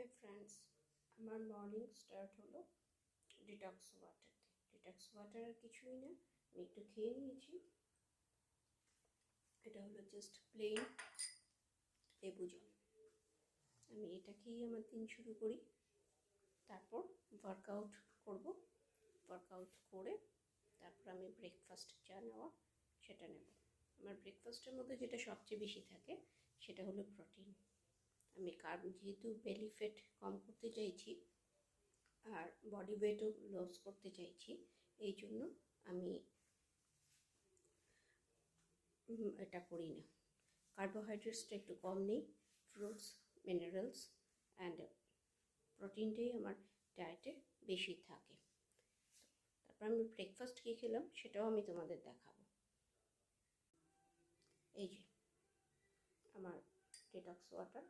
Hi friends, আমার morning start হলো detox water দিয়ে। ডিটক্স ওয়াটার আর কিছুই না, আমি একটু খেয়ে নিয়েছি। এটা হলো জাস্ট প্লেন লেবু জল। আমি এটা খেয়েই আমার দিন শুরু করি। তারপর ওয়ার্কআউট করব। ওয়ার্কআউট করে তারপর আমি ব্রেকফাস্ট যা নেওয়া সেটা নেব। আমার ব্রেকফাস্টের মধ্যে যেটা সবচেয়ে বেশি থাকে সেটা হলো প্রোটিন। আমি যেহেতু বেলি ফ্যাট কম করতে চাইছি আর বডি ওয়েটও লস করতে চাইছি, এই জন্য আমি এটা করি না। কার্বোহাইড্রেটসটা একটু কম নেই, ফ্রুটস, মিনারেলস অ্যান্ড প্রোটিনটাই আমার ডায়েটে বেশি থাকে। তারপর আমি ব্রেকফাস্ট কী খেলাম সেটাও আমি তোমাদের দেখাবো। এই যে আমার ডিটক্স ওয়াটার,